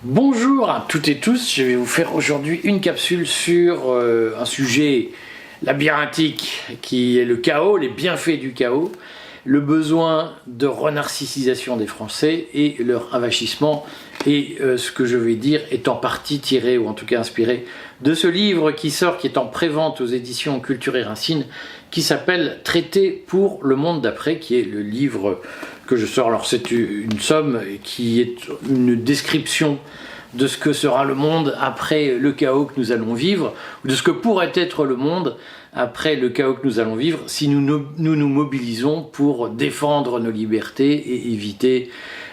Bonjour à toutes et tous, je vais vous faire aujourd'hui une capsule sur un sujet labyrinthique qui est le chaos, les bienfaits du chaos, le besoin de renarcissisation des Français et leur avachissement. Et ce que je vais dire est en partie tiré, ou en tout cas inspiré, de ce livre qui sort, qui est en prévente aux éditions Culture et Racine, qui s'appelle « Traité pour le monde d'après », qui est le livre que je sors. Alors c'est une somme qui est une description de ce que sera le monde après le chaos que nous allons vivre, de ce que pourrait être le monde après le chaos que nous allons vivre si nous mobilisons pour défendre nos libertés et éviter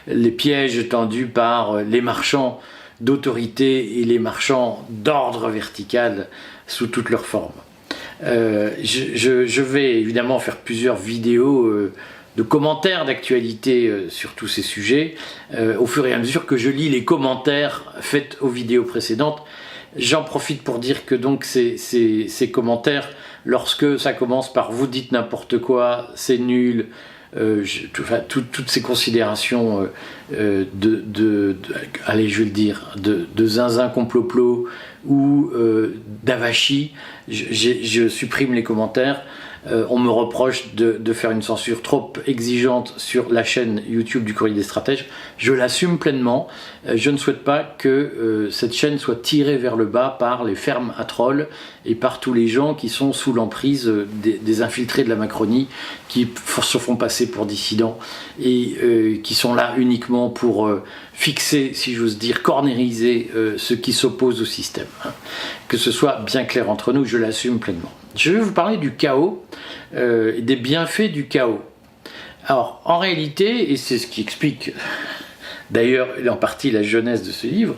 les pièges tendus par les marchands d'autorité et les marchands d'ordre vertical sous toutes leurs formes. Je vais évidemment faire plusieurs vidéos de commentaires d'actualité sur tous ces sujets au fur et à mesure que je lis les commentaires faits aux vidéos précédentes. J'en profite pour dire que donc ces commentaires, lorsque ça commence par « vous dites n'importe quoi, c'est nul », toutes ces considérations allez, je vais le dire, de zinzin complot ou d'avachi, je supprime les commentaires. On me reproche de faire une censure trop exigeante sur la chaîne YouTube du Courrier des Stratèges. Je l'assume pleinement. Je ne souhaite pas que cette chaîne soit tirée vers le bas par les fermes à trolls et par tous les gens qui sont sous l'emprise des infiltrés de la Macronie, qui se font passer pour dissidents et qui sont là uniquement pour fixer, si j'ose dire, cornériser ceux qui s'opposent au système. Que ce soit bien clair entre nous, je l'assume pleinement. Je vais vous parler du chaos et des bienfaits du chaos. Alors, en réalité, et c'est ce qui explique d'ailleurs en partie la jeunesse de ce livre,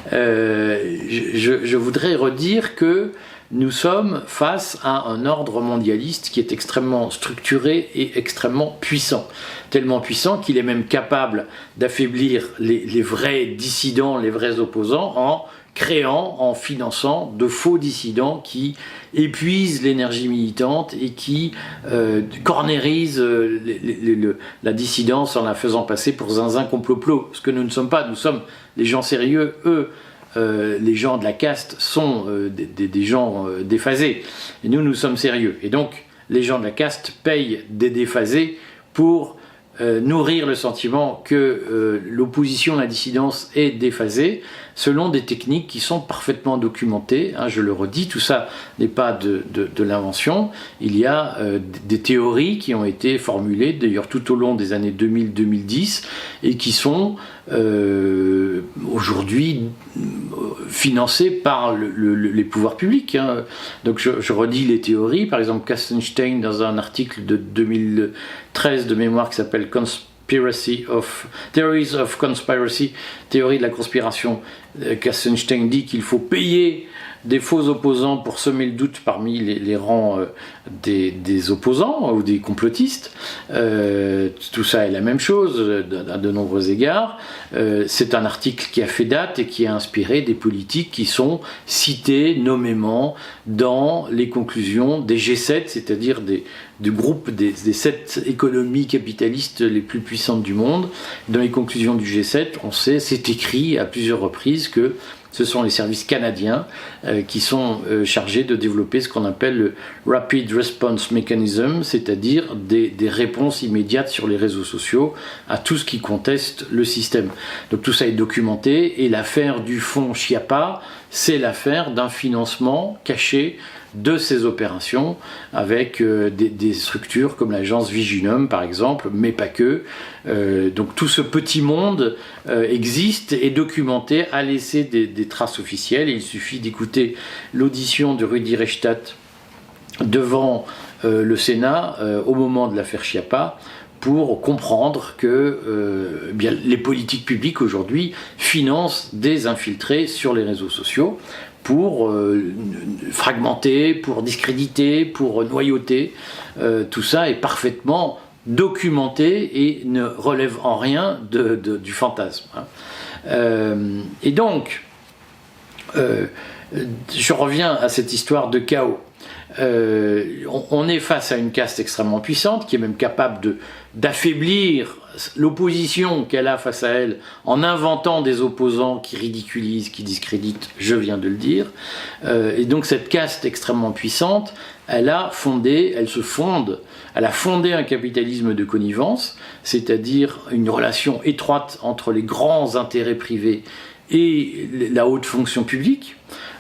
je voudrais redire que nous sommes face à un ordre mondialiste qui est extrêmement structuré et extrêmement puissant. Tellement puissant qu'il est même capable d'affaiblir les vrais dissidents, les vrais opposants, en créant, en finançant de faux dissidents qui épuisent l'énergie militante et qui cornérisent la dissidence en la faisant passer pour zinzin complot. Ce que nous ne sommes pas, nous sommes les gens sérieux. Eux, les gens de la caste sont des gens déphasés. Et nous sommes sérieux. Et donc, les gens de la caste payent des déphasés pour nourrir le sentiment que l'opposition à la dissidence est déphasée selon des techniques qui sont parfaitement documentées. Je le redis, tout ça n'est pas de l'invention. Il y a des théories qui ont été formulées d'ailleurs tout au long des années 2000-2010 et qui sont aujourd'hui financées par les pouvoirs publics. Donc je redis les théories. Par exemple, Kastenstein, dans un article de 2013 de mémoire qui s'appelle Theories of Conspiracy, théorie de la conspiration, Kastenstein dit qu'il faut payer des faux opposants pour semer le doute parmi les rangs des opposants ou des complotistes. Tout ça est la même chose à de nombreux égards. C'est un article qui a fait date et qui a inspiré des politiques qui sont cités nommément dans les conclusions des G7, c'est-à-dire du groupe des 7 économies capitalistes les plus puissantes du monde. Dans les conclusions du G7, on sait, c'est écrit à plusieurs reprises que ce sont les services canadiens qui sont chargés de développer ce qu'on appelle le Rapid Response Mechanism, c'est-à-dire des réponses immédiates sur les réseaux sociaux à tout ce qui conteste le système. Donc tout ça est documenté et l'affaire du fonds Schiappa, c'est l'affaire d'un financement caché de ces opérations avec des structures comme l'agence Viginum par exemple, mais pas que. Donc tout ce petit monde existe, est documenté, a laissé des traces officielles. Et il suffit d'écouter l'audition de Rudi Reichstadt devant le Sénat au moment de l'affaire Schiappa pour comprendre que bien, les politiques publiques aujourd'hui financent des infiltrés sur les réseaux sociaux pour fragmenter, pour discréditer, pour noyauter. Tout ça est parfaitement documenté et ne relève en rien du fantasme. Et donc, je reviens à cette histoire de chaos. on est face à une caste extrêmement puissante qui est même capable d'affaiblir l'opposition qu'elle a face à elle en inventant des opposants qui ridiculisent, qui discréditent, je viens de le dire. Et donc cette caste extrêmement puissante, elle a fondé un capitalisme de connivence, c'est-à-dire une relation étroite entre les grands intérêts privés et la haute fonction publique.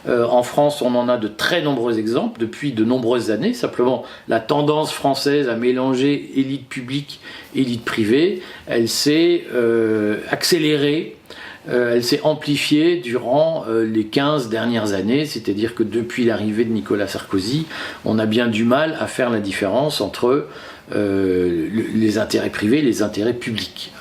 En France, on en a de très nombreux exemples depuis de nombreuses années. Simplement, la tendance française à mélanger élite publique et élite privée, elle s'est accélérée, elle s'est amplifiée durant les 15 dernières années. C'est-à-dire que depuis l'arrivée de Nicolas Sarkozy, on a bien du mal à faire la différence entre les intérêts privés et les intérêts publics.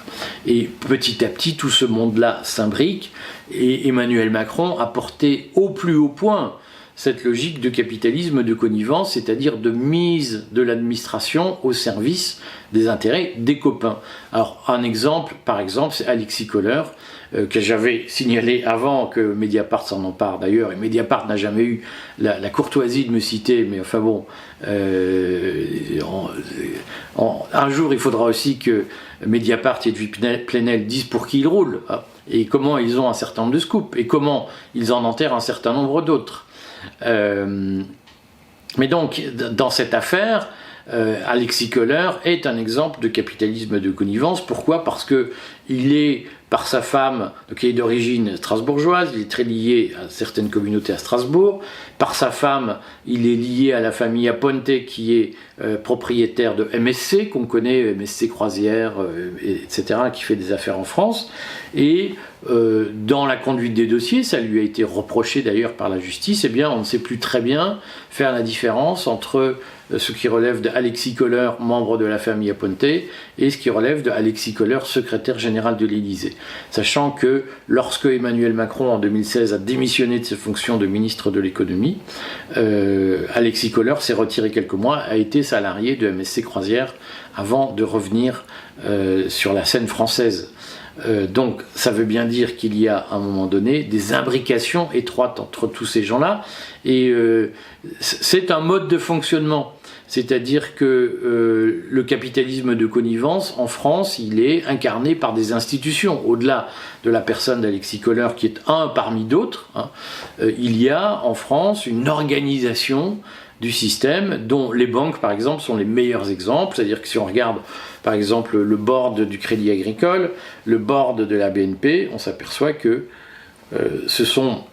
Et petit à petit, tout ce monde-là s'imbrique, et Emmanuel Macron a porté au plus haut point cette logique de capitalisme de connivence, c'est-à-dire de mise de l'administration au service des intérêts des copains. Alors un exemple, par exemple, c'est Alexis Kohler, que j'avais signalé avant que Mediapart s'en empare d'ailleurs, et Mediapart n'a jamais eu la courtoisie de me citer, mais enfin bon, un jour il faudra aussi que Mediapart et Edwy Plenel disent pour qui ils roulent, et comment ils ont un certain nombre de scoops, et comment ils en enterrent un certain nombre d'autres. Mais donc, dans cette affaire, Alexis Kohler est un exemple de capitalisme de connivence. Pourquoi ? Parce qu'il est, par sa femme, qui est d'origine strasbourgeoise, il est très lié à certaines communautés à Strasbourg. Par sa femme, il est lié à la famille Aponte, qui est propriétaire de MSC, qu'on connaît, MSC Croisière, etc., qui fait des affaires en France. Et dans la conduite des dossiers, ça lui a été reproché d'ailleurs par la justice, eh bien on ne sait plus très bien faire la différence entre ce qui relève d'Alexis Kohler, membre de la famille Aponte, et ce qui relève d'Alexis Kohler, secrétaire général de l'Élysée. Sachant que lorsque Emmanuel Macron, en 2016, a démissionné de ses fonctions de ministre de l'économie, Alexis Kohler s'est retiré quelques mois, a été salarié de MSC Croisière avant de revenir sur la scène française. Donc ça veut bien dire qu'il y a à un moment donné des imbrications étroites entre tous ces gens-là, et c'est un mode de fonctionnement. C'est-à-dire que le capitalisme de connivence en France, il est incarné par des institutions. Au-delà de la personne d'Alexis Kohler, qui est un parmi d'autres, il y a en France une organisation du système dont les banques, par exemple, sont les meilleurs exemples. C'est-à-dire que si on regarde, par exemple, le board du Crédit Agricole, le board de la BNP, on s'aperçoit que ce sont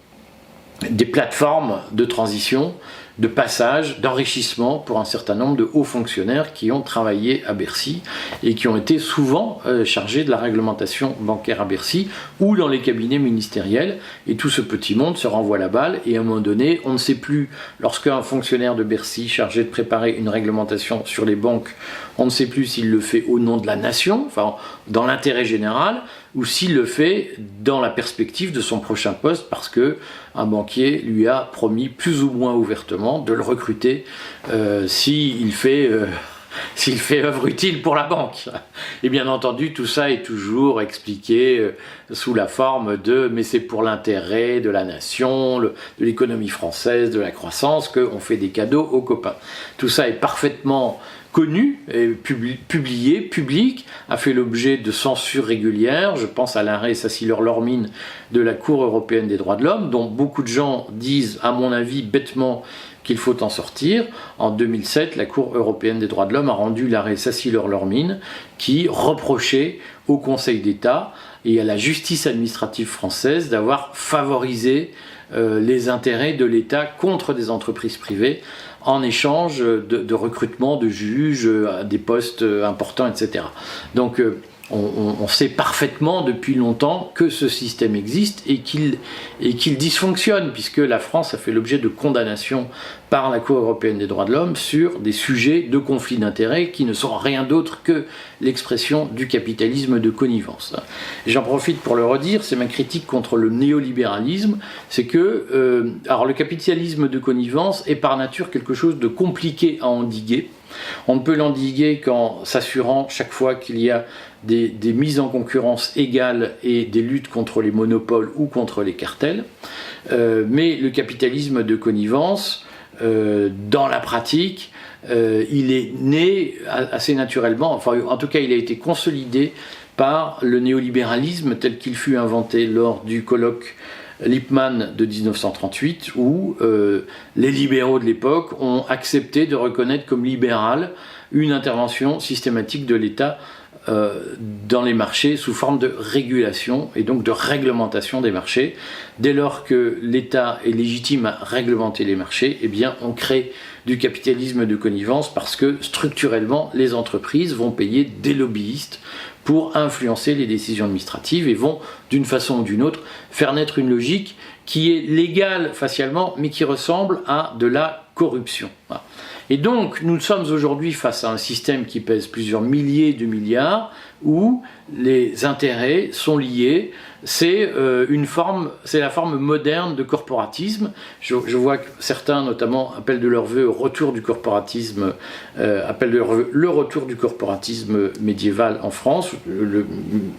des plateformes de transition, de passage, d'enrichissement pour un certain nombre de hauts fonctionnaires qui ont travaillé à Bercy et qui ont été souvent chargés de la réglementation bancaire à Bercy ou dans les cabinets ministériels. Et tout ce petit monde se renvoie la balle, et à un moment donné, on ne sait plus, lorsqu'un fonctionnaire de Bercy chargé de préparer une réglementation sur les banques, on ne sait plus s'il le fait au nom de la nation, enfin dans l'intérêt général, ou s'il le fait dans la perspective de son prochain poste, parce que un banquier lui a promis plus ou moins ouvertement de le recruter s'il fait œuvre utile pour la banque. Et bien entendu, tout ça est toujours expliqué sous la forme de « mais c'est pour l'intérêt de la nation, de l'économie française, de la croissance, qu'on fait des cadeaux aux copains ». Tout ça est parfaitement connu, et publié, public, a fait l'objet de censures régulières. Je pense à l'arrêt Sassiller-Lormine de la Cour européenne des droits de l'homme, dont beaucoup de gens disent, à mon avis, bêtement, qu'il faut en sortir. En 2007, la Cour européenne des droits de l'homme a rendu l'arrêt Sassiller-Lormine qui reprochait au Conseil d'État et à la justice administrative française d'avoir favorisé les intérêts de l'État contre des entreprises privées en échange de recrutement de juges à des postes importants, etc. Donc on sait parfaitement depuis longtemps que ce système existe et qu'il dysfonctionne, puisque la France a fait l'objet de condamnations par la Cour européenne des droits de l'homme sur des sujets de conflits d'intérêts qui ne sont rien d'autre que l'expression du capitalisme de connivence. J'en profite pour le redire, c'est ma critique contre le néolibéralisme, c'est que alors le capitalisme de connivence est par nature quelque chose de compliqué à endiguer. On ne peut l'endiguer qu'en s'assurant chaque fois qu'il y a des mises en concurrence égales et des luttes contre les monopoles ou contre les cartels. Mais le capitalisme de connivence, dans la pratique, il est né assez naturellement, enfin en tout cas il a été consolidé par le néolibéralisme tel qu'il fut inventé lors du colloque Lippmann de 1938, où les libéraux de l'époque ont accepté de reconnaître comme libérale une intervention systématique de l'État dans les marchés sous forme de régulation et donc de réglementation des marchés. Dès lors que l'État est légitime à réglementer les marchés, eh bien on crée du capitalisme de connivence parce que structurellement les entreprises vont payer des lobbyistes pour influencer les décisions administratives et vont d'une façon ou d'une autre faire naître une logique qui est légale facialement mais qui ressemble à de la corruption. Voilà. Et donc, nous sommes aujourd'hui face à un système qui pèse plusieurs milliers de milliards, où les intérêts sont liés. C'est la forme moderne de corporatisme. Je vois que certains, notamment, appellent de leur vœu au retour du corporatisme, appellent de leur vœu le retour du corporatisme médiéval en France, le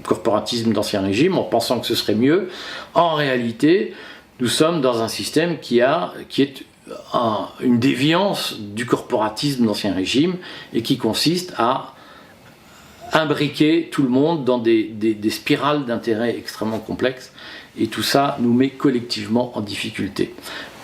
corporatisme d'Ancien Régime, en pensant que ce serait mieux. En réalité, nous sommes dans un système qui est une déviance du corporatisme d'Ancien Régime et qui consiste à imbriquer tout le monde dans des spirales d'intérêts extrêmement complexes, et tout ça nous met collectivement en difficulté.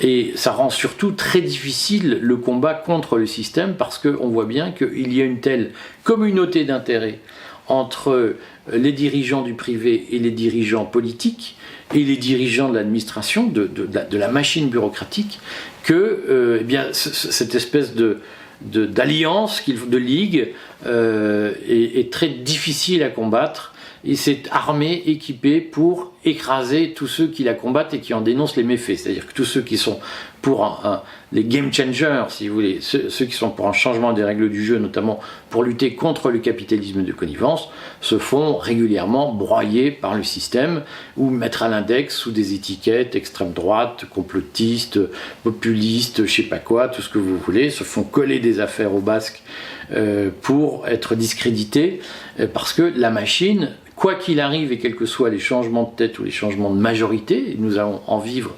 Et ça rend surtout très difficile le combat contre le système, parce qu'on voit bien qu'il y a une telle communauté d'intérêts entre les dirigeants du privé et les dirigeants politiques et les dirigeants de l'administration, de la machine bureaucratique, que cette espèce d'alliance, de ligue, est très difficile à combattre, et c'est armé, équipé pour écraser tous ceux qui la combattent et qui en dénoncent les méfaits. C'est-à-dire que tous ceux qui sont pour les game changers, si vous voulez, ceux qui sont pour un changement des règles du jeu, notamment pour lutter contre le capitalisme de connivence, se font régulièrement broyer par le système ou mettre à l'index sous des étiquettes extrême droite, complotistes, populistes, je sais pas quoi, tout ce que vous voulez, se font coller des affaires au basque pour être discrédités, parce que la machine, quoi qu'il arrive et quels que soient les changements de tête ou les changements de majorité, et nous allons en vivre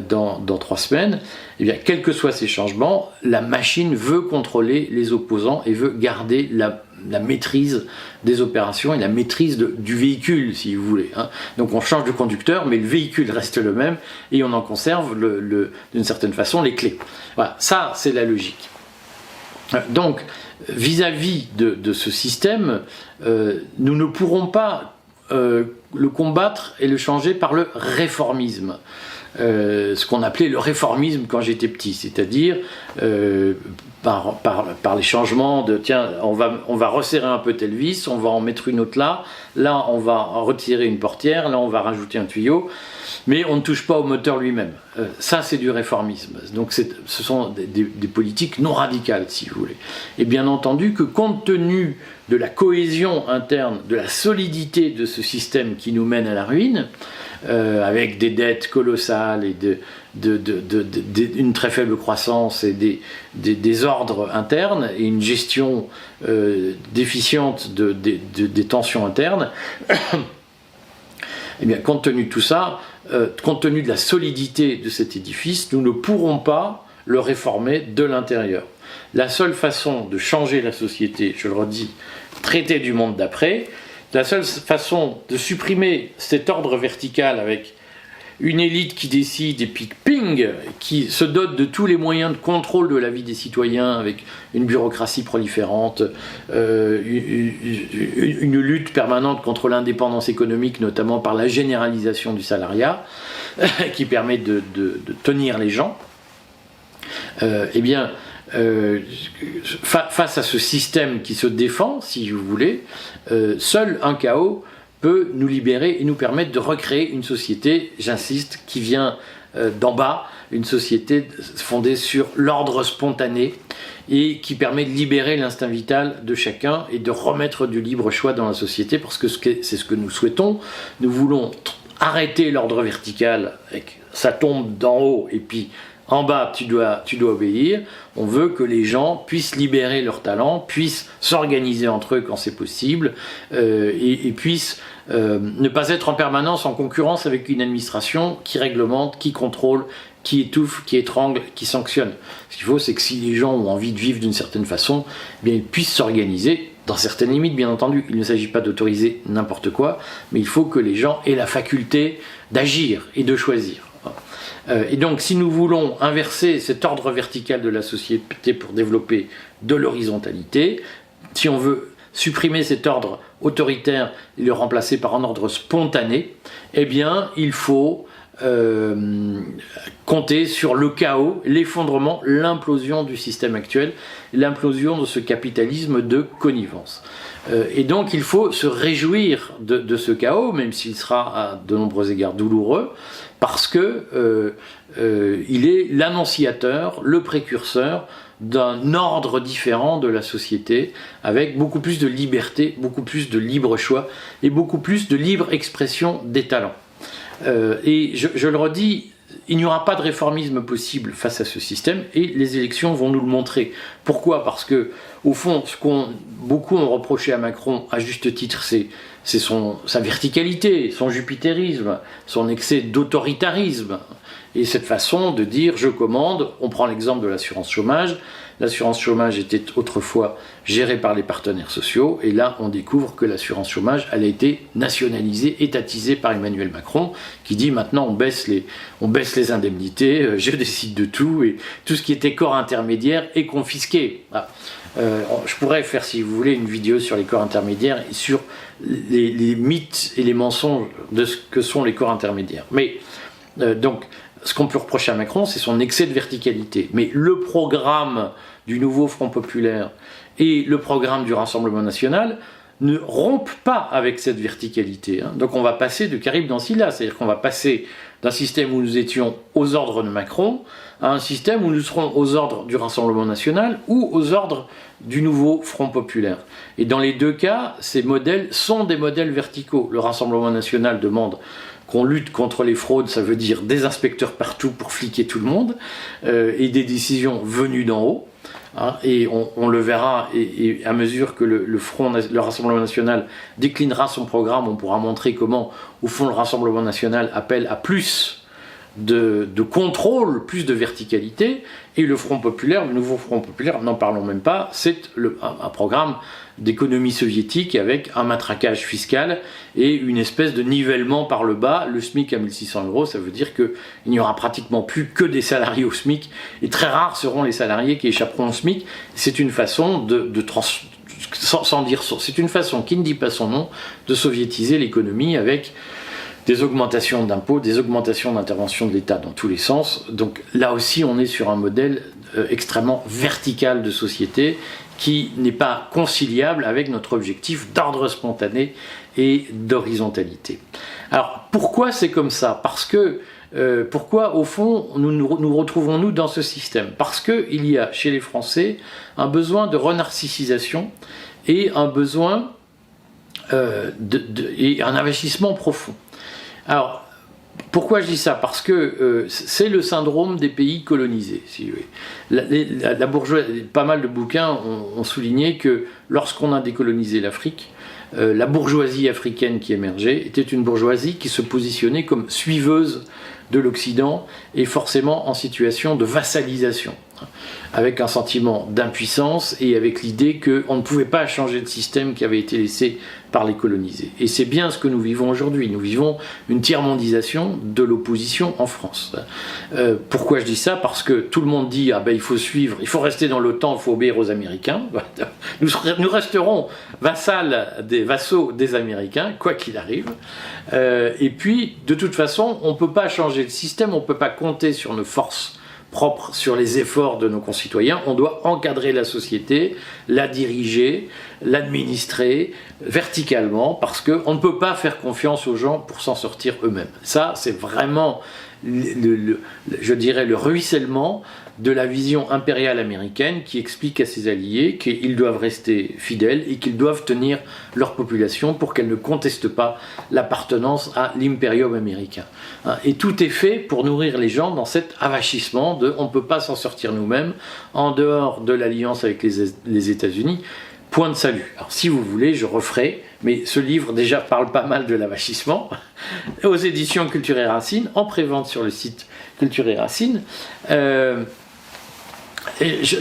dans 3 semaines, eh bien, quels que soient ces changements, la machine veut contrôler les opposants et veut garder la maîtrise des opérations et la maîtrise du véhicule, si vous voulez. Hein. Donc on change de conducteur, mais le véhicule reste le même et on en conserve d'une certaine façon les clés. Voilà, ça c'est la logique. Donc, vis-à-vis de ce système, nous ne pourrons pas le combattre et le changer par le réformisme. Ce qu'on appelait le réformisme quand j'étais petit, c'est-à-dire par les changements de tiens, on va resserrer un peu telle vis, on va en mettre une autre là on va retirer une portière, là on va rajouter un tuyau, mais on ne touche pas au moteur lui-même. Ça c'est du réformisme, donc ce sont des politiques non radicales, si vous voulez. Et bien entendu que compte tenu de la cohésion interne, de la solidité de ce système qui nous mène à la ruine, avec des dettes colossales et une très faible croissance et des ordres internes et une gestion déficiente des tensions internes, et bien, compte tenu de tout ça, compte tenu de la solidité de cet édifice, nous ne pourrons pas le réformer de l'intérieur. La seule façon de changer la société, je le redis, traiter du monde d'après, la seule façon de supprimer cet ordre vertical avec une élite qui décide et puis ping, qui se dote de tous les moyens de contrôle de la vie des citoyens avec une bureaucratie proliférante, une lutte permanente contre l'indépendance économique, notamment par la généralisation du salariat, qui permet de tenir les gens, face à ce système qui se défend, si vous voulez, seul un chaos peut nous libérer et nous permettre de recréer une société, j'insiste, qui vient d'en bas, une société fondée sur l'ordre spontané et qui permet de libérer l'instinct vital de chacun et de remettre du libre choix dans la société, parce que c'est ce que nous souhaitons. Nous voulons arrêter l'ordre vertical, ça tombe d'en haut et puis en bas, tu dois obéir. On veut que les gens puissent libérer leurs talents, puissent s'organiser entre eux quand c'est possible, et puissent ne pas être en permanence en concurrence avec une administration qui réglemente, qui contrôle, qui étouffe, qui étrangle, qui sanctionne. Ce qu'il faut, c'est que si les gens ont envie de vivre d'une certaine façon, eh bien, ils puissent s'organiser, dans certaines limites bien entendu. Il ne s'agit pas d'autoriser n'importe quoi, mais il faut que les gens aient la faculté d'agir et de choisir. Et donc, si nous voulons inverser cet ordre vertical de la société pour développer de l'horizontalité, si on veut supprimer cet ordre autoritaire et le remplacer par un ordre spontané, eh bien, il faut compter sur le chaos, l'effondrement, l'implosion du système actuel, l'implosion de ce capitalisme de connivence. Et donc, il faut se réjouir de ce chaos, même s'il sera à de nombreux égards douloureux, parce que il est l'annonciateur, le précurseur d'un ordre différent de la société, avec beaucoup plus de liberté, beaucoup plus de libre choix et beaucoup plus de libre expression des talents. Et je le redis, il n'y aura pas de réformisme possible face à ce système, et les élections vont nous le montrer. Pourquoi ? Parce que, au fond, ce beaucoup ont reproché à Macron, à juste titre, c'est sa verticalité, son jupitérisme, son excès d'autoritarisme, et cette façon de dire « je commande ». On prend l'exemple de l'assurance chômage. L'assurance chômage était autrefois gérée par les partenaires sociaux, et là on découvre que l'assurance chômage elle a été nationalisée, étatisée par Emmanuel Macron, qui dit maintenant on baisse les indemnités, je décide de tout, et tout ce qui était corps intermédiaire est confisqué. Ah. Je pourrais faire, si vous voulez, une vidéo sur les corps intermédiaires et sur les mythes et les mensonges de ce que sont les corps intermédiaires. Mais donc, ce qu'on peut reprocher à Macron, c'est son excès de verticalité. Mais le programme du nouveau Front Populaire et le programme du Rassemblement National ne rompent pas avec cette verticalité. Donc on va passer de Charybde dans Scylla, c'est-à-dire qu'on va passer d'un système où nous étions aux ordres de Macron à un système où nous serons aux ordres du Rassemblement National ou aux ordres du nouveau Front Populaire. Et dans les deux cas, ces modèles sont des modèles verticaux. Le Rassemblement National demande qu'on lutte contre les fraudes, ça veut dire des inspecteurs partout pour fliquer tout le monde, et des décisions venues d'en haut. Hein, et on le verra, et à mesure que le Rassemblement National déclinera son programme, on pourra montrer comment, au fond, le Rassemblement National appelle à plus de contrôle, plus de verticalité, et le Front Populaire, le nouveau Front Populaire, n'en parlons même pas, c'est un programme d'économie soviétique avec un matraquage fiscal et une espèce de nivellement par le bas. Le SMIC à 1 600 €, ça veut dire qu'il n'y aura pratiquement plus que des salariés au SMIC, et très rares seront les salariés qui échapperont au SMIC. C'est une façon c'est une façon qui ne dit pas son nom, de soviétiser l'économie avec des augmentations d'impôts, des augmentations d'intervention de l'État dans tous les sens. Donc là aussi, on est sur un modèle extrêmement vertical de société qui n'est pas conciliable avec notre objectif d'ordre spontané et d'horizontalité. Alors, pourquoi c'est comme ça ? Parce que, pourquoi, au fond, nous retrouvons-nous dans ce système ? Parce qu'il y a, chez les Français, un besoin de renarcissisation et un besoin et un investissement profond. Alors, pourquoi je dis ça ? Parce que c'est le syndrome des pays colonisés. Si vous voulez. La bourgeoisie, pas mal de bouquins ont souligné que lorsqu'on a décolonisé l'Afrique, la bourgeoisie africaine qui émergeait était une bourgeoisie qui se positionnait comme suiveuse de l'Occident et forcément en situation de vassalisation, avec un sentiment d'impuissance et avec l'idée qu'on ne pouvait pas changer le système qui avait été laissé par les colonisés. Et c'est bien ce que nous vivons aujourd'hui. Nous vivons une tiers-mondisation de l'opposition en France. Pourquoi je dis ça ? Parce que tout le monde dit il faut suivre, il faut rester dans l'OTAN, il faut obéir aux Américains. Nous resterons vassaux des Américains, quoi qu'il arrive. Et puis, de toute façon, on ne peut pas changer le système, on ne peut pas compter sur nos forces propre sur les efforts de nos concitoyens. On doit encadrer la société, la diriger, l'administrer verticalement, parce qu'on ne peut pas faire confiance aux gens pour s'en sortir eux-mêmes. Ça, c'est vraiment, je dirais, le ruissellement de la vision impériale américaine qui explique à ses alliés qu'ils doivent rester fidèles et qu'ils doivent tenir leur population pour qu'elle ne conteste pas l'appartenance à l'impérium américain. Et tout est fait pour nourrir les gens dans cet avachissement de on ne peut pas s'en sortir nous-mêmes en dehors de l'alliance avec les États-Unis. Point de salut. Alors si vous voulez, je referai mais ce livre déjà parle pas mal de l'avachissement, aux éditions Culture et Racines, en prévente sur le site Culture et Racines.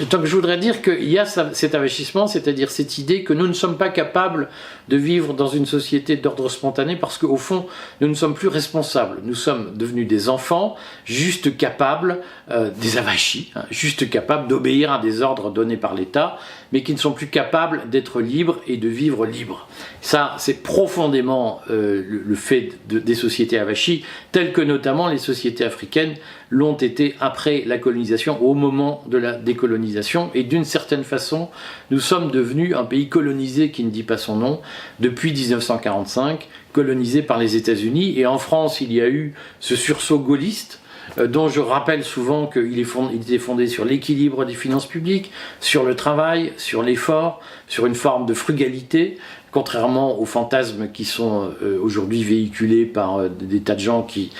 Donc je voudrais dire qu'il y a cet avachissement, c'est-à-dire cette idée que nous ne sommes pas capables de vivre dans une société d'ordre spontané parce qu'au fond, nous ne sommes plus responsables. Nous sommes devenus des enfants, juste capables, des avachis, hein, juste capables d'obéir à des ordres donnés par l'État, mais qui ne sont plus capables d'être libres et de vivre libres. Ça, c'est profondément le fait des sociétés avachis, telles que notamment les sociétés africaines l'ont été après la colonisation, au moment de la décolonisation. Et d'une certaine façon, nous sommes devenus un pays colonisé qui ne dit pas son nom, depuis 1945, colonisé par les États-Unis. Et en France, il y a eu ce sursaut gaulliste, dont je rappelle souvent qu'il était fondé sur l'équilibre des finances publiques, sur le travail, sur l'effort, sur une forme de frugalité, contrairement aux fantasmes qui sont aujourd'hui véhiculés par des tas de gens qui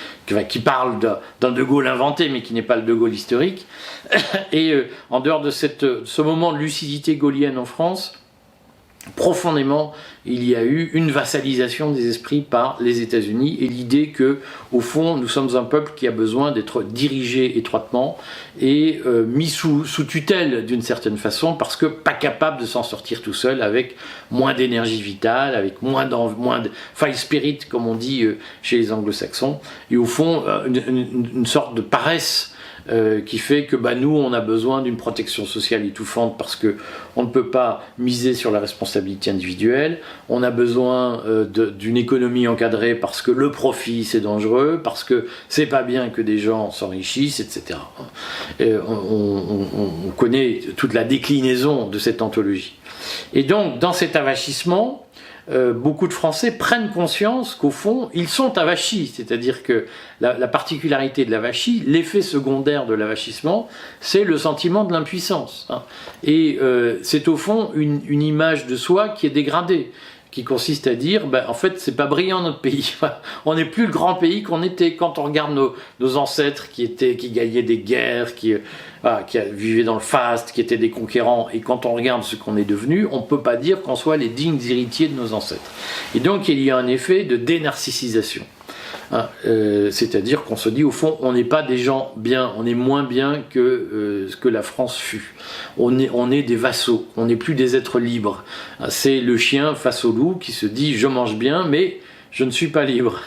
parlent d'un De Gaulle inventé, mais qui n'est pas le De Gaulle historique. Et en dehors de ce moment de lucidité gaullienne en France, profondément, il y a eu une vassalisation des esprits par les États-Unis et l'idée que, au fond, nous sommes un peuple qui a besoin d'être dirigé étroitement et mis sous tutelle d'une certaine façon, parce que pas capable de s'en sortir tout seul, avec moins d'énergie vitale, avec moins de file spirit, comme on dit chez les anglo-saxons, et au fond, une sorte de paresse qui fait que nous, on a besoin d'une protection sociale étouffante parce qu'on ne peut pas miser sur la responsabilité individuelle, on a besoin d'une économie encadrée parce que le profit c'est dangereux, parce que c'est pas bien que des gens s'enrichissent, etc. On connaît toute la déclinaison de cette anthologie. Et donc, dans cet avachissement, beaucoup de Français prennent conscience qu'au fond, ils sont avachis, c'est-à-dire que la particularité de l'avachie, l'effet secondaire de l'avachissement, c'est le sentiment de l'impuissance. Hein. Et c'est au fond une image de soi qui est dégradée, qui consiste à dire, en fait, c'est pas brillant notre pays. On n'est plus le grand pays qu'on était quand on regarde nos ancêtres qui gagnaient des guerres, qui vivaient dans le faste, qui étaient des conquérants. Et quand on regarde ce qu'on est devenu, on peut pas dire qu'on soit les dignes héritiers de nos ancêtres. Et donc, il y a un effet de dénarcissisation. Hein, c'est-à-dire qu'on se dit, au fond, on n'est pas des gens bien, on est moins bien que ce que la France fut. On est des vassaux, on n'est plus des êtres libres. C'est le chien face au loup qui se dit, je mange bien, mais je ne suis pas libre.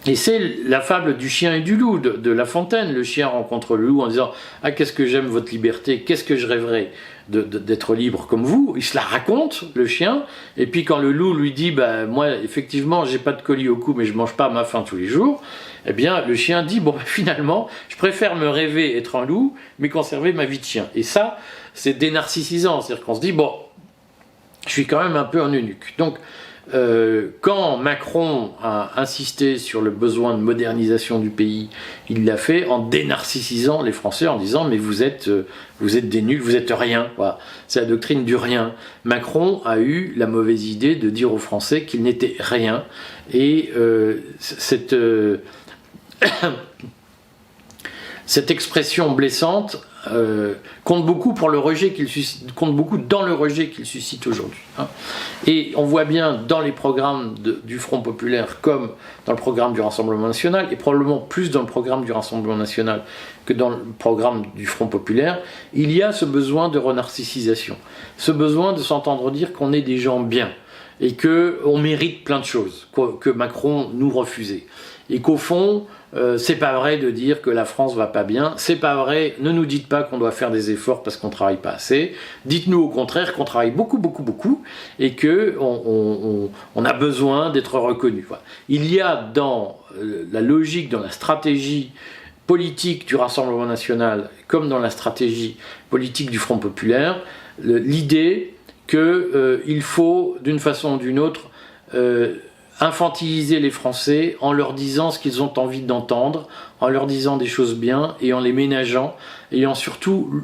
Et c'est la fable du chien et du loup de La Fontaine. Le chien rencontre le loup en disant « Ah, qu'est-ce que j'aime votre liberté, qu'est-ce que je rêverais d'être libre comme vous ». Il se la raconte, le chien, et puis quand le loup lui dit « Moi, effectivement, j'ai pas de colis au cou, mais je mange pas à ma faim tous les jours », eh bien, le chien dit « Finalement, je préfère me rêver être un loup, mais conserver ma vie de chien ». Et ça, c'est dénarcissisant, c'est-à-dire qu'on se dit « Je suis quand même un peu un eunuque ». Donc, quand Macron a insisté sur le besoin de modernisation du pays, il l'a fait en dénarcissisant les Français, en disant mais vous êtes des nuls, vous êtes rien. Voilà. C'est la doctrine du rien. Macron a eu la mauvaise idée de dire aux Français qu'ils n'étaient rien, et cette expression blessante compte beaucoup pour le rejet qu'il suscite, compte beaucoup dans le rejet qu'il suscite aujourd'hui. Hein. Et on voit bien dans les programmes du Front Populaire comme dans le programme du Rassemblement National, et probablement plus dans le programme du Rassemblement National que dans le programme du Front Populaire, il y a ce besoin de renarcissisation, ce besoin de s'entendre dire qu'on est des gens bien, et qu'on mérite plein de choses, que Macron nous refusait. Et qu'au fond, c'est pas vrai de dire que la France va pas bien, c'est pas vrai, ne nous dites pas qu'on doit faire des efforts parce qu'on travaille pas assez, dites-nous au contraire qu'on travaille beaucoup, et qu'on a besoin d'être reconnu. Voilà. Il y a dans la logique, dans la stratégie politique du Rassemblement National, comme dans la stratégie politique du Front Populaire, l'idée qu'il faut, d'une façon ou d'une autre, infantiliser les Français en leur disant ce qu'ils ont envie d'entendre, en leur disant des choses bien et en les ménageant, et en surtout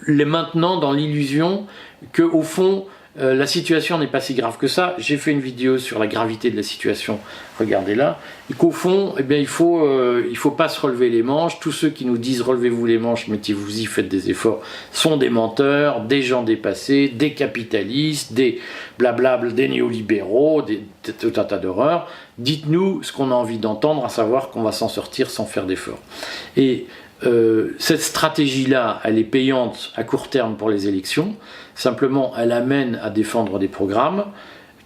les maintenant dans l'illusion qu'au fond, la situation n'est pas si grave que ça. J'ai fait une vidéo sur la gravité de la situation, regardez là, et qu'au fond, eh bien, il faut pas se relever les manches. Tous ceux qui nous disent relevez-vous les manches, mettez-vous-y, faites des efforts, sont des menteurs, des gens dépassés, des capitalistes, des blablables, des néolibéraux, tout un tas d'horreurs. Dites-nous ce qu'on a envie d'entendre, à savoir qu'on va s'en sortir sans faire d'efforts. Et cette stratégie-là, elle est payante à court terme pour les élections. Simplement, elle amène à défendre des programmes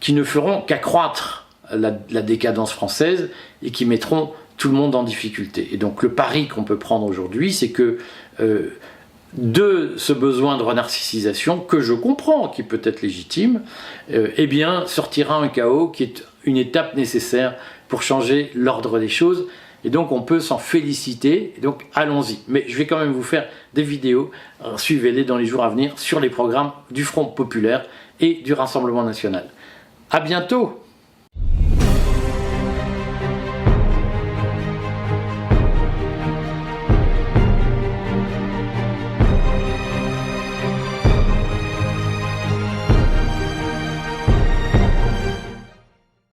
qui ne feront qu'accroître la décadence française et qui mettront tout le monde en difficulté. Et donc le pari qu'on peut prendre aujourd'hui, c'est que de ce besoin de renarcissisation, que je comprends, qui peut être légitime, eh bien sortira un chaos qui est une étape nécessaire pour changer l'ordre des choses. Et donc on peut s'en féliciter, et donc allons-y. Mais je vais quand même vous faire des vidéos, suivez-les dans les jours à venir, sur les programmes du Front Populaire et du Rassemblement National. À bientôt!